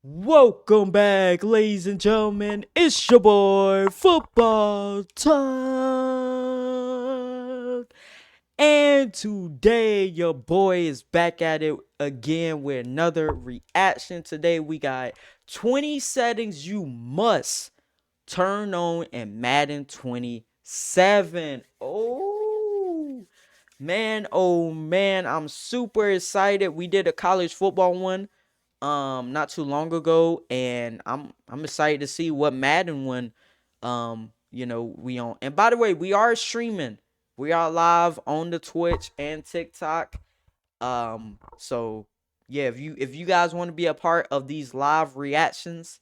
Welcome back, ladies and gentlemen. It's your boy, Football Time. And today, your boy is back at it again with another reaction. Today, we got 20 settings you must turn on in Madden 27. Oh man, I'm super excited. We did a college football one not too long ago, and I'm excited to see what Madden one we on. And by the way, we are streaming. We are live on the Twitch and TikTok. So yeah, if you guys want to be a part of these live reactions,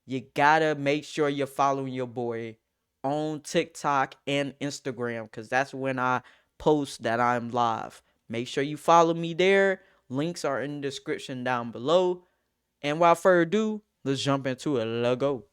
you gotta make sure you're following your boy on TikTok and Instagram, because that's when I post that I'm live. Make sure you follow me there. Links are in the description down below. And without further ado, let's jump into it. Let's go.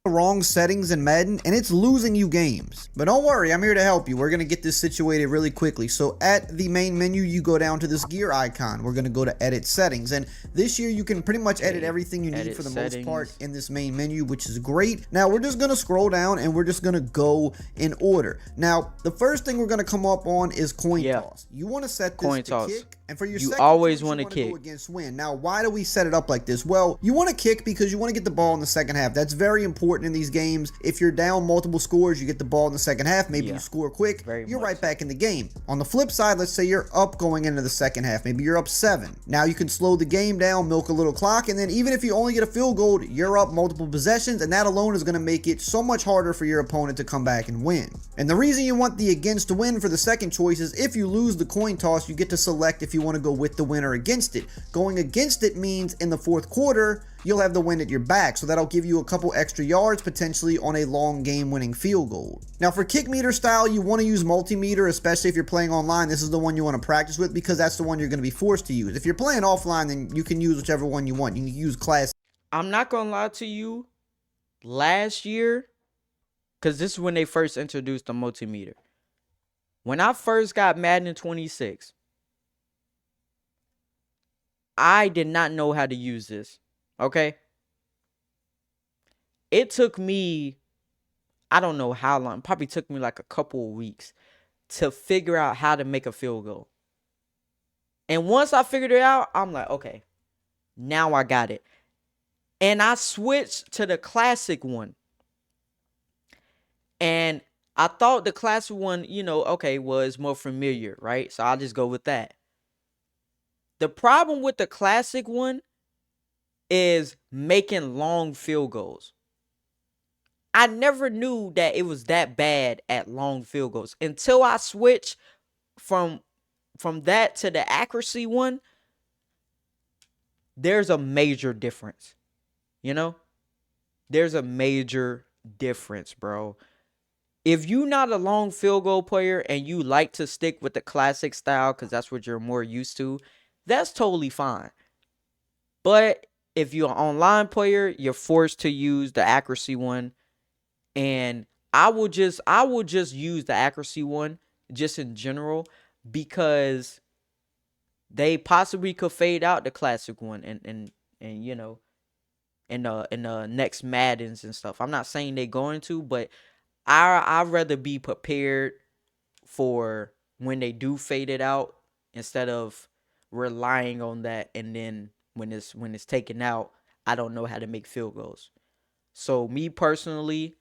Wrong settings in Madden and it's losing you games. But don't worry, I'm here to help you. We're going to get this situated really quickly. So at the main menu, you go down to this gear icon. We're going to go to edit settings, and this year you can pretty much edit everything you need for the most part in this main menu, which is great. Now we're just going to scroll down and we're just going to go in order. Now the first thing we're going to come up on is coin toss. You want to set this Coin to toss. kick, and for your You second always choice, want to go kick against win. Now why do we set it up like this? Well, you want to kick because you want to get the ball in the second half. That's very important in these games. If you're down multiple scores, you get the ball in the second half, maybe you score quick, you're right back in the game. On the flip side, let's say you're up going into the second half, maybe you're up 7. Now you can slow the game down, milk a little clock, and then even if you only get a field goal, you're up multiple possessions, and that alone is going to make it so much harder for your opponent to come back and win. And the reason you want the against to win for the second choice is if you lose the coin toss, you get to select if you want to go with the win or against it. Going against it means in the fourth quarter, you'll have the wind at your back, so that'll give you a couple extra yards potentially on a long game-winning field goal. Now for kick meter style, you want to use multimeter, especially if you're playing online. This is the one you want to practice with because that's the one you're going to be forced to use. If you're playing offline, then you can use whichever one you want. You can use class. I'm not gonna lie to you. Last year, because this is when they first introduced the multimeter. When I first got Madden 26, I did not know how to use this. Okay? It took me, I don't know how long, probably took me like a couple of weeks to figure out how to make a field goal. And once I figured it out, I'm like, okay, now I got it. And I switched to the classic one. And I thought the classic one, was more familiar, right? So I'll just go with that. The problem with the classic one is making long field goals. I never knew that it was that bad at long field goals until I switched from that to the accuracy one. There's a major difference. There's a major difference, bro. If you're not a long field goal player and you like to stick with the classic style because that's what you're more used to, that's totally fine. But if you're an online player, you're forced to use the accuracy one. And I will just use the accuracy one just in general because they possibly could fade out the classic one and in the next Maddens and stuff. I'm not saying they're going to, but I'd rather be prepared for when they do fade it out instead of relying on that, and then when it's taken out, I don't know how to make field goals. So me personally,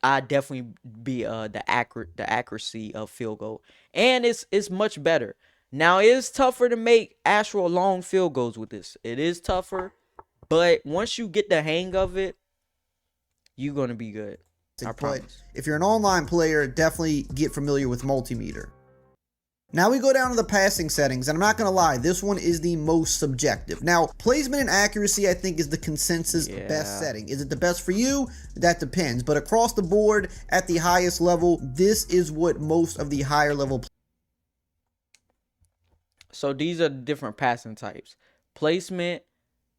I definitely be the accuracy of field goal, and it's much better. Now it's tougher to make actual long field goals with this. It is tougher, but once you get the hang of it, you're gonna be good. I But promise. if you're an online player, definitely get familiar with multimeter. Now we go down to the passing settings, and I'm not going to lie, this one is the most subjective. Now, placement and accuracy, I think, is the consensus best setting. Is it the best for you? That depends. But across the board, at the highest level, this is what most of the higher level. So these are different passing types: placement,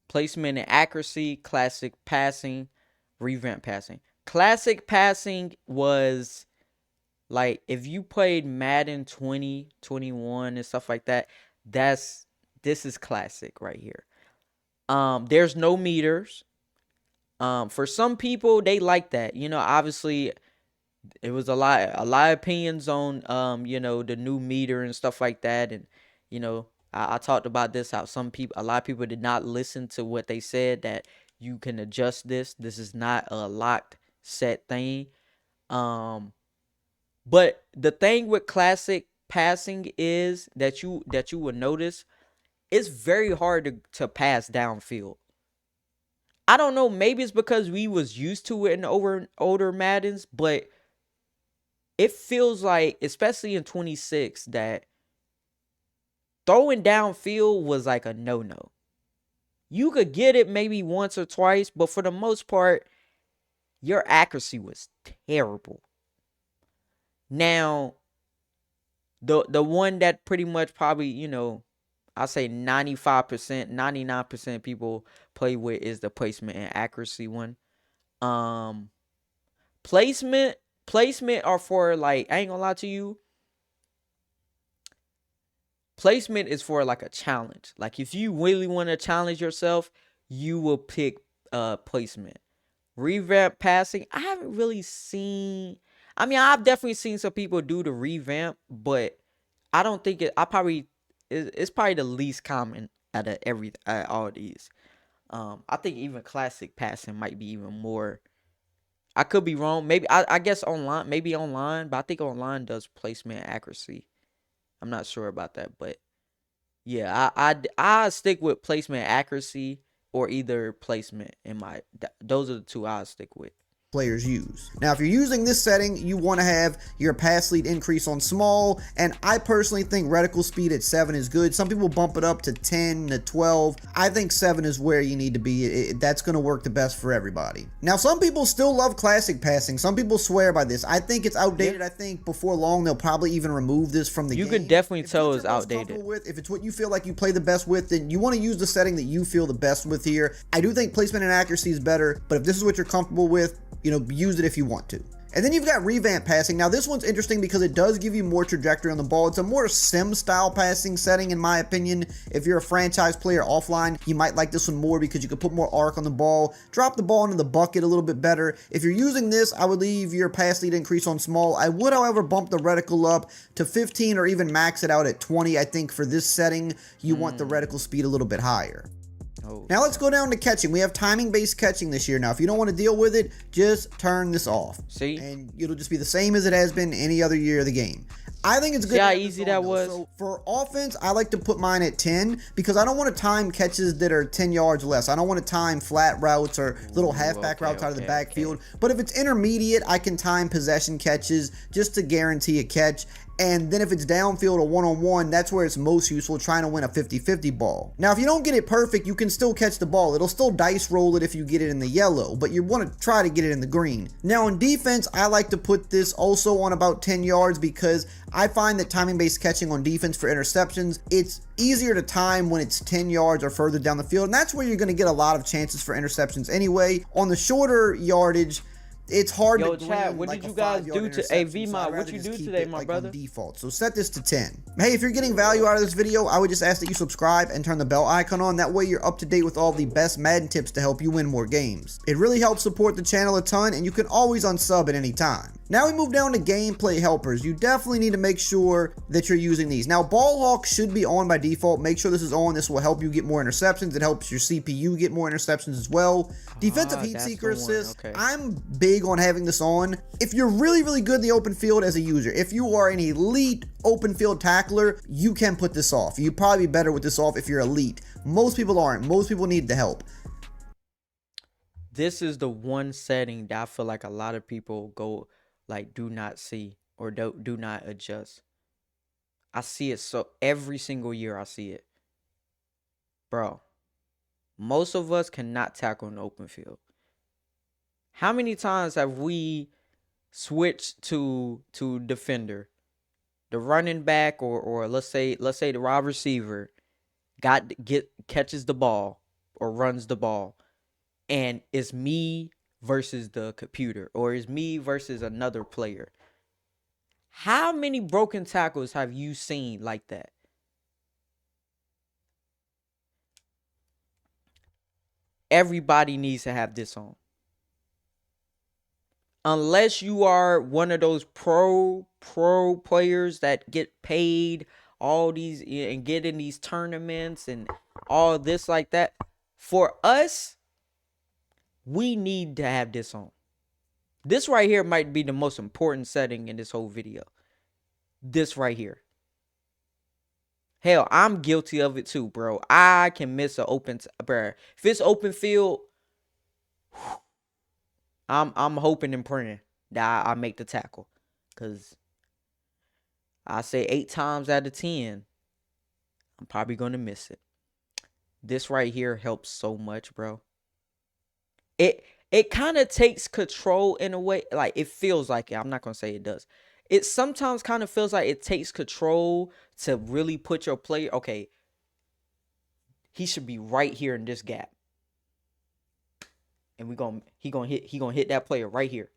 placement and accuracy, classic passing, revamp passing. Classic passing was like if you played Madden 2021 and stuff like that, this is classic right here. There's no meters. For some people, they like that. Obviously, it was a lot of opinions on the new meter and stuff like that. And I talked about this, how a lot of people did not listen to what they said, that you can adjust this is not a locked set thing. But the thing with classic passing is that you will notice it's very hard to pass downfield. I don't know, maybe it's because we was used to it in older Maddens, but it feels like, especially in 26, that throwing downfield was like a no-no. You could get it maybe once or twice, but for the most part, your accuracy was terrible. Now, the one that pretty much probably, I say 95%, 99% people play with is the placement and accuracy one. Um placement are for, like, I ain't gonna lie to you. Placement is for like a challenge. Like, if you really want to challenge yourself, you will pick placement. Revamp passing, I haven't really seen. I mean, I've definitely seen some people do the revamp, but I don't think it's probably the least common out of all of these. I think even classic passing might be even more. I could be wrong. Maybe I guess online, maybe online, but I think online does placement accuracy. I'm not sure about that, but yeah, I stick with placement accuracy, or either placement in those are the two I stick with. Players use. Now, if you're using this setting, you want to have your pass lead increase on small, and I personally think reticle speed at 7 is good. Some people bump it up to 10 to 12. I think 7 is where you need to be. That's going to work the best for everybody. Now, some people still love classic passing. Some people swear by this. I think it's outdated. I think before long they'll probably even remove this from the game. You could definitely tell it's outdated. If it's what you feel like you play the best with, then you want to use the setting that you feel the best with here. I do think placement and accuracy is better, but if this is what you're comfortable with, use it if you want to. And then you've got revamp passing. Now, this one's interesting because it does give you more trajectory on the ball. It's a more sim style passing setting, in my opinion. If you're a franchise player offline, you might like this one more because you can put more arc on the ball, drop the ball into the bucket a little bit better. If you're using this, I would leave your pass lead increase on small. I would, however, bump the reticle up to 15 or even max it out at 20. I think for this setting, you want the reticle speed a little bit higher. Now let's go down to catching. We have timing-based catching this year. Now, if you don't want to deal with it, just turn this off. See? And it'll just be the same as it has been any other year of the game. I think it's good. See how easy that was? So for offense, I like to put mine at 10 because I don't want to time catches that are 10 yards or less. I don't want to time flat routes or little halfback routes out of the backfield. But if it's intermediate, I can time possession catches just to guarantee a catch. And then if it's downfield or one-on-one, that's where it's most useful, trying to win a 50-50 ball. Now, if you don't get it perfect, you can still catch the ball. It'll still dice roll it if you get it in the yellow, but you want to try to get it in the green. Now, in defense, I like to put this also on about 10 yards because I find that timing-based catching on defense for interceptions, it's easier to time when it's 10 yards or further down the field, and that's where you're going to get a lot of chances for interceptions anyway. On the shorter yardage, it's hard to chat. What did you guys do to VMod? What you do today, my brother? Default. So set this to 10. Hey, if you're getting value out of this video, I would just ask that you subscribe and turn the bell icon on. That way you're up to date with all the best Madden tips to help you win more games. It really helps support the channel a ton, and you can always unsub at any time. Now we move down to gameplay helpers. You definitely need to make sure that you're using these. Now, ball hawk should be on by default. Make sure this is on. This will help you get more interceptions. It helps your CPU get more interceptions as well. Defensive heat seeker assist. Okay. I'm big on having this on. If you're really, really good in the open field as a user, if you are an elite open field tackler, you can put this off. You'd probably be better with this off if you're elite. Most people aren't. Most people need the help. This is the one setting that I feel like a lot of people do not see or do not adjust. I see it so every single year I see it. Bro, most of us cannot tackle in the open field. How many times have we switched to defender? The running back or let's say the wide receiver catches the ball or runs the ball, and it's me versus the computer, or it's me versus another player. How many broken tackles have you seen like that? Everybody needs to have this on. Unless you are one of those pro players that get paid all these and get in these tournaments and all this like that. For us, we need to have this on. This right here might be the most important setting in this whole video. This right here. Hell, I'm guilty of it too, bro. I can miss an open, bro. If it's open field, I'm hoping and praying that I make the tackle, cause I say 8 times out of 10, I'm probably gonna miss it. This right here helps so much, bro. It kind of takes control in a way, like it feels like it. I'm not gonna say it does. It sometimes kind of feels like it takes control to really put your player. Okay, he should be right here in this gap, and he gonna hit that player right here.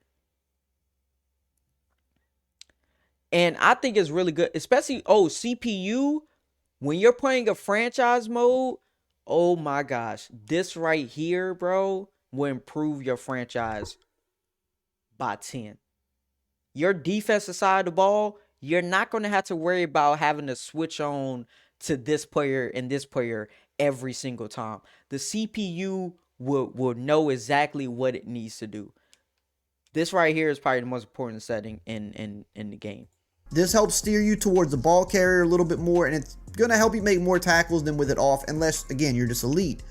And I think it's really good, especially CPU when you're playing a franchise mode. Oh my gosh, this right here, bro, will improve your franchise by 10. Your defensive side of the ball, you're not going to have to worry about having to switch on to this player and this player every single time. The CPU will know exactly what it needs to do. This right here is probably the most important setting in the game. This helps steer you towards the ball carrier a little bit more, and it's going to help you make more tackles than with it off, unless, again, you're just elite.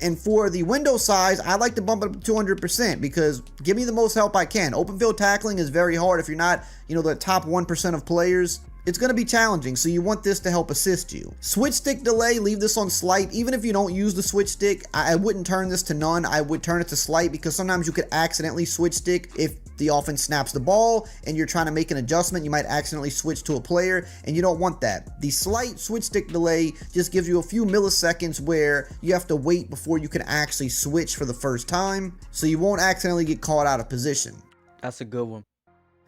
And for the window size, I like to bump it up to 200% because give me the most help I can. Open field tackling is very hard if you're not, the top 1% of players. It's going to be challenging, so you want this to help assist you. Switch stick delay, leave this on slight. Even if you don't use the switch stick, I wouldn't turn this to none. I would turn it to slight because sometimes you could accidentally switch stick if the offense snaps the ball and you're trying to make an adjustment. You might accidentally switch to a player, and you don't want that. The slight switch stick delay just gives you a few milliseconds where you have to wait before you can actually switch for the first time, so you won't accidentally get caught out of position. That's a good one.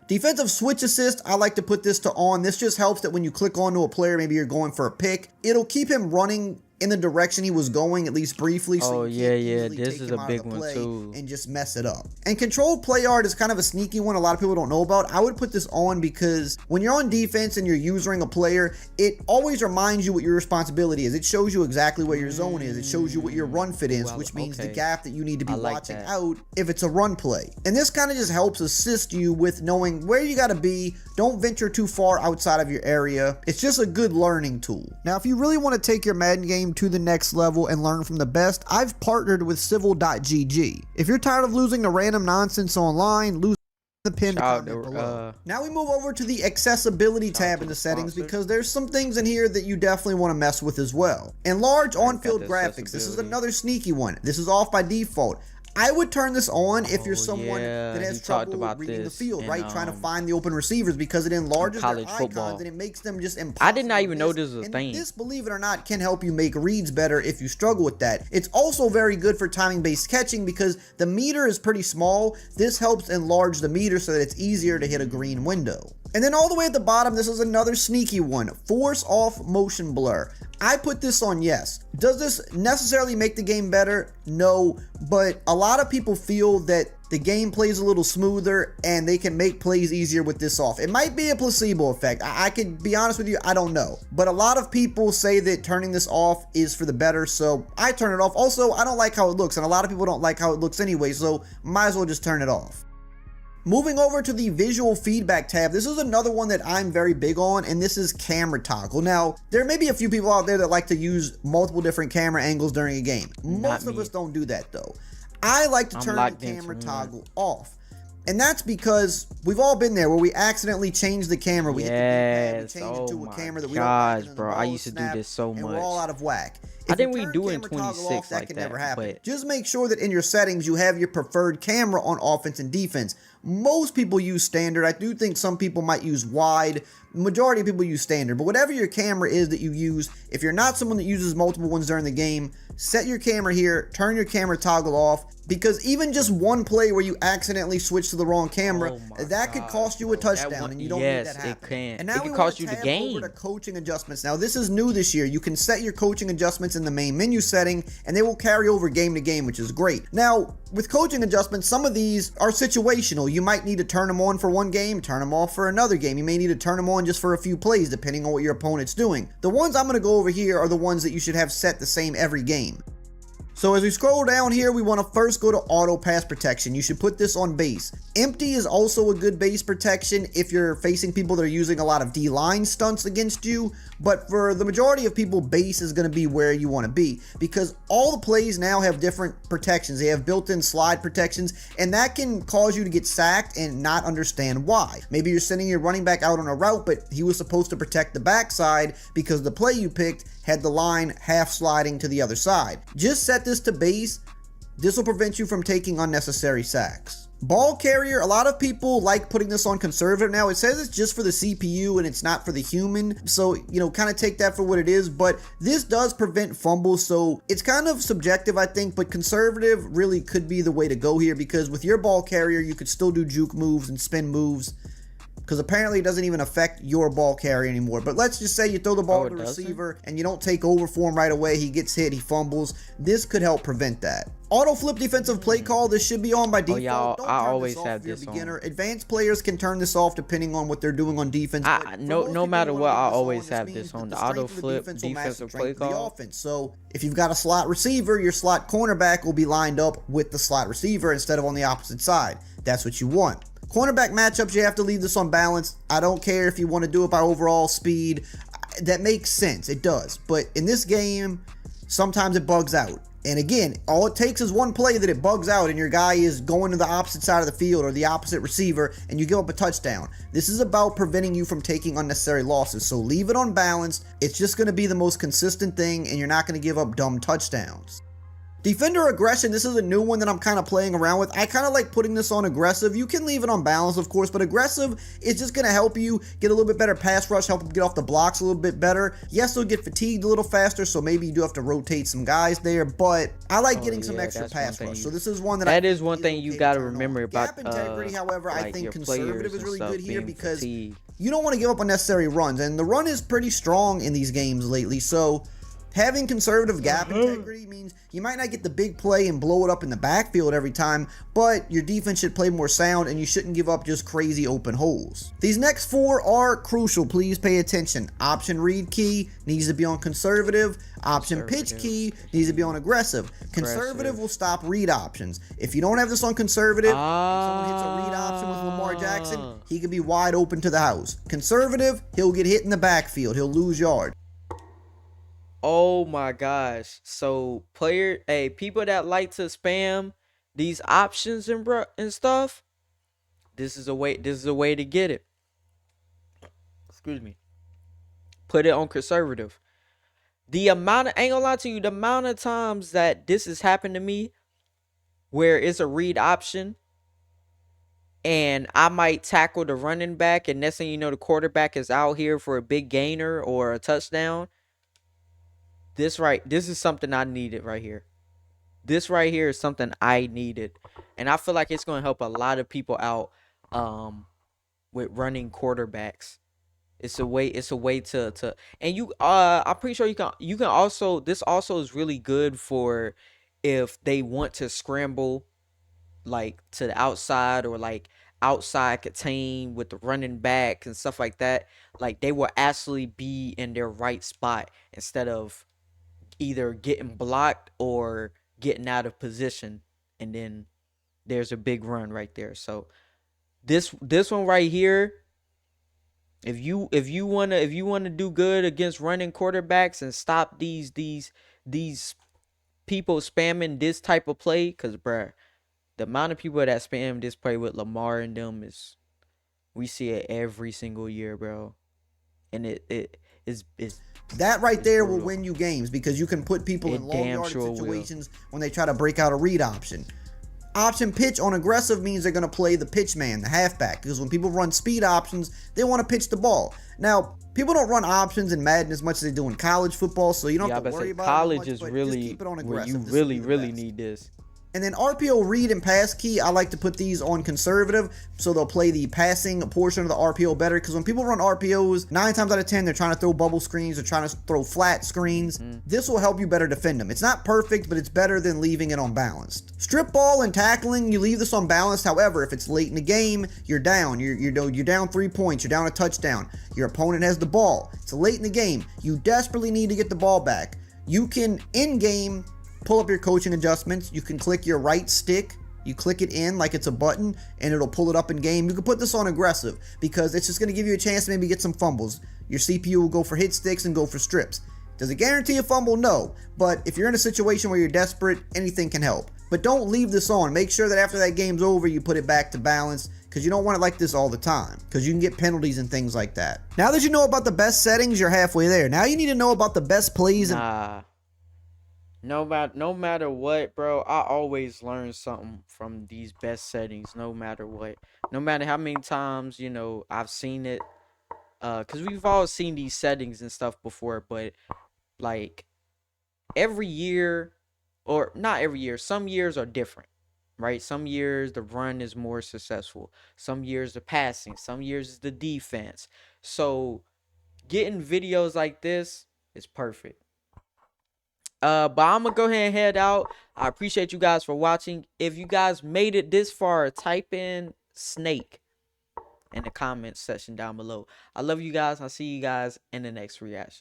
Defensive switch assist, I like to put this to on. This just helps that when you click onto a player, maybe you're going for a pick, it'll keep him running in the direction he was going, at least briefly. So this is a big one too. And just mess it up. And controlled play art is kind of a sneaky one a lot of people don't know about. I would put this on because when you're on defense and you're using a player, it always reminds you what your responsibility is. It shows you exactly where your zone is. It shows you what your run fit is, which means the gap that you need to be watching out if it's a run play. And this kind of just helps assist you with knowing where you got to be. Don't venture too far outside of your area. It's just a good learning tool. Now, if you really want to take your Madden game to the next level and learn from the best, I've partnered with civil.gg. If you're tired of losing to random nonsense online, lose the pin comment below. Now we move over to the accessibility tab in the settings because there's some things in here that you definitely want to mess with as well. Enlarge on-field graphics. This is another sneaky one. This is off by default. I would turn this on if you're someone that has trouble reading the field, right? Trying to find the open receivers because it enlarges their icons and it makes them just impossible. I did not even know this was a thing. This, believe it or not, can help you make reads better if you struggle with that. It's also very good for timing-based catching because the meter is pretty small. This helps enlarge the meter so that it's easier to hit a green window. And then all the way at the bottom, this is another sneaky one. Force off motion blur. I put this on yes. Does this necessarily make the game better? No, but a lot of people feel that the game plays a little smoother and they can make plays easier with this off. It might be a placebo effect. I can be honest with you, I don't know. But a lot of people say that turning this off is for the better, so I turn it off. Also, I don't like how it looks, and a lot of people don't like how it looks anyway, so might as well just turn it off. Moving over to the visual feedback tab, this is another one that I'm very big on, and this is camera toggle. Now, there may be a few people out there that like to use multiple different camera angles during a game. Most of us don't do that though. I like to turn the camera toggle off. And that's because we've all been there where we accidentally change the camera. We change it to a camera that we don't like. Bro, I used to do this so much. And we're all out of whack. I think we do in 26 like that. Never happen. Just make sure that in your settings you have your preferred camera on offense and defense. Most people use standard. I do think some people might use wide. Majority of people use standard. But whatever your camera is that you use, if you're not someone that uses multiple ones during the game, set your camera here, turn your camera toggle off, because even just one play where you accidentally switch to the wrong camera, that could cost you a touchdown, and you don't need that happen. It can. And now it can cost you the game. Over to coaching adjustments. Now, this is new this year. You can set your coaching adjustments adjustments in the main menu setting, and they will carry over game to game, which is great. Now, with coaching adjustments, some of these are situational. You might need to turn them on for one game, turn them off for another game. You may need to turn them on just for a few plays, depending on what your opponent's doing. The ones I'm going to go over here are the ones that you should have set the same every game. So as we scroll down here, we want to first go to auto pass protection. You should put this on base. Empty is also a good base protection if you're facing people that are using a lot of D-line stunts against you, but for the majority of people, base is going to be where you want to be, because all the plays now have different protections. They have built-in slide protections, and that can cause you to get sacked and not understand why. Maybe you're sending your running back out on a route, but he was supposed to protect the backside because the play you picked had the line half sliding to the other side. Just set this to base. This will prevent you from taking unnecessary sacks. Ball carrier, a lot of people like putting this on conservative now. It says it's just for the CPU and it's not for the human. So, kind of take that for what it is. But this does prevent fumbles. So it's kind of subjective, I think. But conservative really could be the way to go here, because with your ball carrier, you could still do juke moves and spin moves, because apparently it doesn't even affect your ball carrier anymore. But let's just say you throw the ball to the receiver and you don't take over for him right away. He gets hit, he fumbles. This could help prevent that. Auto flip defensive play call. This should be on by default. Don't I always have this beginner. Advanced players can turn this off depending on what they're doing on defense. No matter what, I always have this on. The auto flip defensive play call. Offense. So if you've got a slot receiver, your slot cornerback will be lined up with the slot receiver instead of on the opposite side. That's what you want. Cornerback matchups, you have to leave this on balance. I don't care if you want to do it by overall speed. That makes sense. It does. But in this game, sometimes it bugs out. And again, all it takes is one play that it bugs out and your guy is going to the opposite side of the field or the opposite receiver and you give up a touchdown. This is about preventing you from taking unnecessary losses. So leave it unbalanced. It's just going to be the most consistent thing and you're not going to give up dumb touchdowns. Defender aggression, this is a new one that I'm kind of playing around with. I kind of like putting this on aggressive. You can leave it on balance, of course, but aggressive is just going to help you get a little bit better pass rush, help them get off the blocks a little bit better. Yes, they'll get fatigued a little faster, so maybe you do have to rotate some guys there, but I like getting some extra pass rush. So this is one that is one thing you got to remember about gap integrity. However, like I think conservative is really good here because fatigued. You don't want to give up unnecessary runs, and the run is pretty strong in these games lately, so having conservative gap integrity means you might not get the big play and blow it up in the backfield every time, but your defense should play more sound and you shouldn't give up just crazy open holes. These next four are crucial. Please pay attention. Option read key needs to be on conservative. Option pitch key needs to be on aggressive. Conservative will stop read options. If you don't have this on conservative, if someone hits a read option with Lamar Jackson, he could be wide open to the house. Conservative, he'll get hit in the backfield. He'll lose yards. Oh my gosh. So people that like to spam these options and stuff, this is a way to get it. Excuse me. Put it on conservative. I ain't gonna lie to you, the amount of times that this has happened to me where it's a read option and I might tackle the running back and next thing you know the quarterback is out here for a big gainer or a touchdown. This is something I needed right here. This right here is something I needed. And I feel like it's going to help a lot of people out with running quarterbacks. It's a way to and you I'm pretty sure you can also, this also is really good for if they want to scramble like to the outside or like outside contain with the running back and stuff like that. Like they will actually be in their right spot instead of either getting blocked or getting out of position, and then there's a big run right there. So this one right here, if you wanna do good against running quarterbacks and stop these people spamming this type of play, cause bruh, the amount of people that spam this play with Lamar and them we see it every single year, bro, and it is that right there will win you games because you can put people in long yardage situations when they try to break out a read option. Option pitch on aggressive means they're going to play the pitch man, the halfback, because when people run speed options, they want to pitch the ball. Now, people don't run options in Madden as much as they do in college football, so you don't have to worry about it. College is really where you really need this. And then RPO read and pass key, I like to put these on conservative, so they'll play the passing portion of the RPO better. Because when people run RPOs, 9 times out of 10, they're trying to throw bubble screens, they're trying to throw flat screens. This will help you better defend them. It's not perfect, but it's better than leaving it unbalanced. Strip ball and tackling, you leave this unbalanced. However, if it's late in the game, you're down. You're down 3 points. You're down a touchdown. Your opponent has the ball. It's late in the game. You desperately need to get the ball back. You can, in game, pull up your coaching adjustments. You can click your right stick. You click it in like it's a button and it'll pull it up in game. You can put this on aggressive because it's just going to give you a chance to maybe get some fumbles. Your CPU will go for hit sticks and go for strips. Does it guarantee a fumble? No. But if you're in a situation where you're desperate, anything can help. But don't leave this on. Make sure that after that game's over, you put it back to balance because you don't want it like this all the time because you can get penalties and things like that. Now that you know about the best settings, you're halfway there. Now you need to know about the best plays. No matter what, bro, I always learn something from these best settings, no matter what. No matter how many times, I've seen it. Because we've all seen these settings and stuff before, but, like, every year, or not every year, some years are different, right? Some years the run is more successful. Some years the passing. Some years is the defense. So, getting videos like this is perfect. But I'm gonna go ahead and head out. I appreciate you guys for watching. If you guys made it this far, type in snake in the comments section down below. I love you guys. I'll see you guys in the next reaction.